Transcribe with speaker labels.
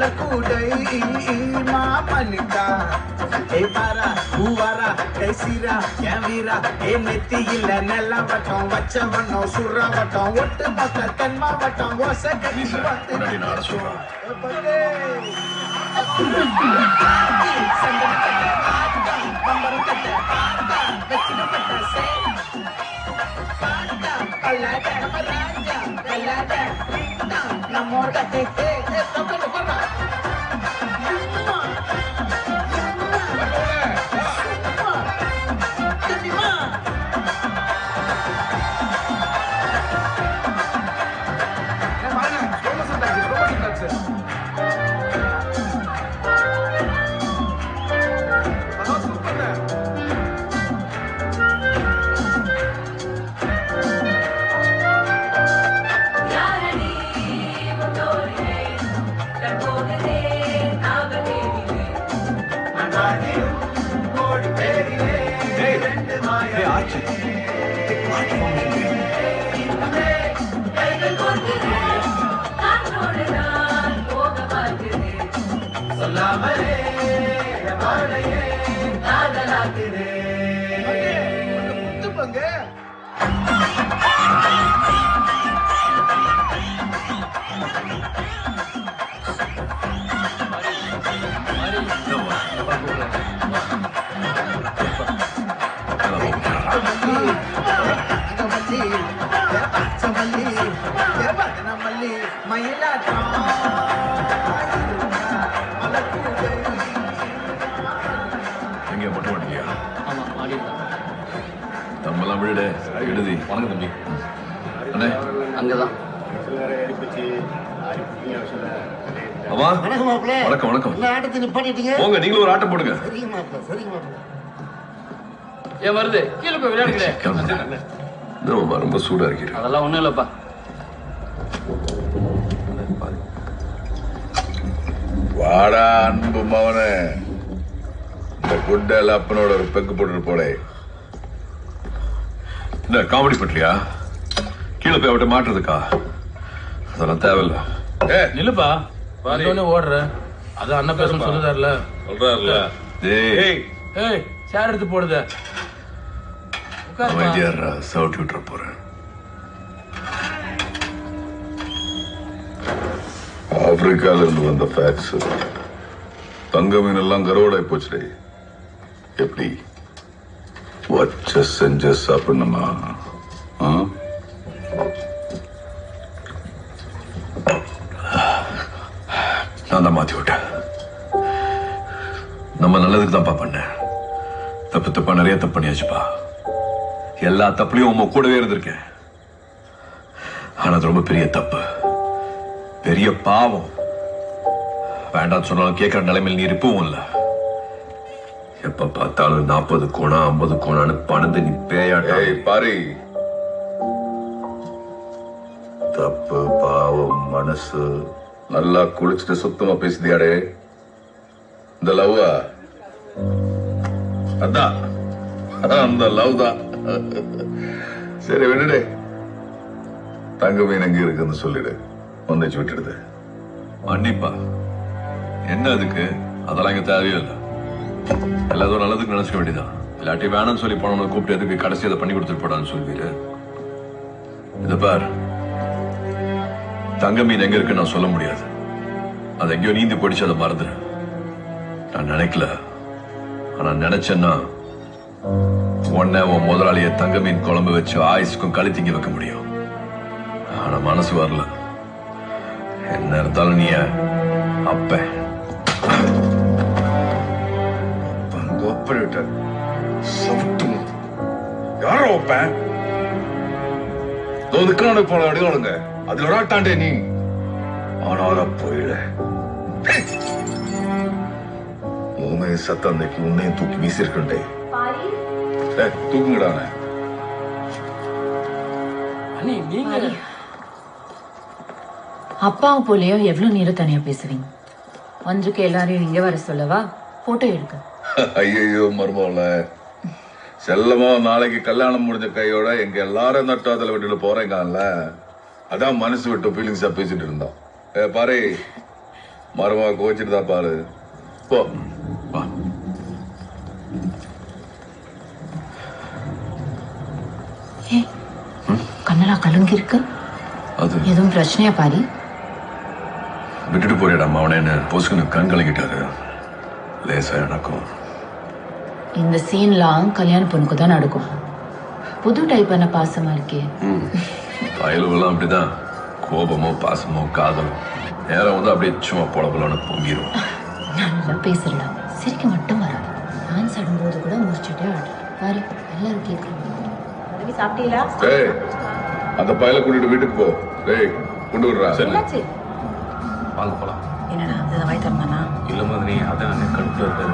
Speaker 1: மலக்கூடை மாமனுக்கா ஏ பாரா பூவாரா கைசீரா என் வீரா ஏ நெத்தியில நெல்ல வட்டம் வச்ச வண்ணம் சுற வட்டம் ஒட்டு மொத்த தென் மாவட்டம் ஓச கட்டி நம்மோட எழுதி வணக்கம் தம்பி அண்ணே அங்கதான் வணக்கம் வணக்கம் போங்க நீங்களும் ஒரு ஆட்டம் போடுங்க
Speaker 2: ஏன் வருது கீழே போய் விளையாடுங்களே
Speaker 1: ரொம்ப சூடா இருக்கு
Speaker 2: அதெல்லாம் ஒண்ணும் இல்லப்பா
Speaker 3: வாடா அன்பு மவனே இந்த குட்டல் அப்பனோட ஒரு பெக்கு போட்டு போடே
Speaker 1: என்ன காமெடி பண்றியா கீழே போய் அவட்ட மாட்டுறதுக்கா அதெல்லாம் தேவையில்ல
Speaker 2: நில்லுப்பா வந்தோடனே ஓடுற அது அண்ணன் பேசணும்
Speaker 1: சொல்றாருல
Speaker 2: ஏய் சேர் எடுத்து போடுத
Speaker 1: சவுட்டி விட்டுற போறேன்
Speaker 3: ஆப்பிரிக்கால இருந்து வந்த ஃபேக்ஸ் தங்க மீன் எல்லாம் கருவாடாய் போச்சுடே எப்படி வச்ச செஞ்ச சாப்பிடணுமா
Speaker 1: நான் தான் மாத்தி விட்டேன் நம்ம நல்லதுக்கு தான்ப்பா பண்ணேன் தப்பா நிறைய தப்பு பண்ணியாச்சுப்பா எல்லா தப்புலையும் உங்க கூடவே இருந்திருக்கேன் ஆனா அது ரொம்ப பெரிய தப்பு பெரிய பாவம் வேண்டாம் சொன்னாலும் கேட்கிற நிலைமையில் நீ இருப்பவும் இல்லை எப்ப பார்த்தாலும் 40 கோணம் 50 கோணான்னு பணந்து நீ பேயாட்டா
Speaker 3: பாரு தப்பு பாவம் மனசு நல்லா குளிச்சுட்டு சுத்தமா பேசுதியாடே இந்த லவ்வா அதான் அந்த லவ் தான் சரி விடுடே தங்க மீன் எங்க இருக்குன்னு சொல்லிடு வந்துச்சு விட்டுடுது
Speaker 1: மன்னிப்பா என்ன அதுக்கு அதெல்லாம் இங்க தேவையில்லை எல்லாரும் நல்லதுக்கு நினைச்சுக்க வேண்டியதான் இல்லாட்டி வேணும்னு சொல்லி போனவங்களை கூப்பிட்டு எதுக்கு கடைசி அதை பண்ணி கொடுத்துட்டு போடான்னு சொல்லிடு இத பார் தங்க மீன் எங்க இருக்கு நான் சொல்ல முடியாது அது எங்கேயோ நீந்தி போயிடுச்சு அதை மறந்துடு நான் நினைக்கல ஆனா நினைச்சேன்னா உன்னை உன் முதலாளிய தங்க மீன் குழம்பு வச்சு ஆயுசுக்கும் கழுத்திங்க வைக்க முடியும் ஆனா மனசு வரல என்ன இருந்தாலும் நீ அப்ப
Speaker 3: யாரோ ஒப்பேன் போன அடிவாளுங்க அதுல ஒரு ஆட்டாண்டே நீ ஆனால போயிட உண்மையை சத்த அன்னைக்கு உன்னையும் தூக்கி வீசிருக்கண்டே தூக்குங்கடா
Speaker 4: அப்பாவும் போலயோ எவ்வளவு நேரம் தனியா பேசுவீங்க வந்துருக்கு எல்லாரையும் இங்க வர சொல்லவா போட்டோ எடுக்க
Speaker 3: ஐயோ மருமகள செல்லமா நாளைக்கு கல்யாணம் முடிஞ்ச கையோட எங்க எல்லாரும் நட்டாதல வீட்டுல போறேங்கல்ல அதான் மனசு விட்டு ஃபீலிங்ஸா பேசிட்டு இருந்தோம் பாரு மருமக கோச்சிட்டு தான் பாரு போ.
Speaker 1: வா.
Speaker 4: கண்ணெல்லாம் கலங்கி இருக்கு.
Speaker 1: அது
Speaker 4: எதுவும் பிரச்சனையா பாரி?
Speaker 1: விட்டுட்டு போயிடா அவனேன்னு பொசுக்குன்னு கண் கலங்கிட்டாரு. லேசா எனக்கும்.
Speaker 4: இந்த சீன்லாம் கல்யாண பொண்ணுக்கு தான் நடக்கும். புது டைப்பான பாசமா இருக்கே.
Speaker 1: பயலுவெல்லாம் அப்படிதான். கோபமோ பாசமோ காதலோ நேரம் வந்து அப்படியே சும்மா பொலபலன்னு பொங்கிடும்.
Speaker 4: நல்லா பேசிடலாம், சிரிக்க மட்டும் வராது. டான்ஸ் ஆடும்போது கூட முடிச்சுட்டே ஆடுறேன் பாரு. எல்லாரும் கேட்கணும். சாப்பிட்டீங்களா?
Speaker 3: டேய் அந்த பயலை கூட்டிட்டு வீட்டுக்கு போ. டேய் கொண்டு விடுறா.
Speaker 2: வாங்க போலாம்.
Speaker 4: என்னடா வாய் தரமானா?
Speaker 2: இல்ல மதனி, அதான் கடுப்புல இருக்காரு.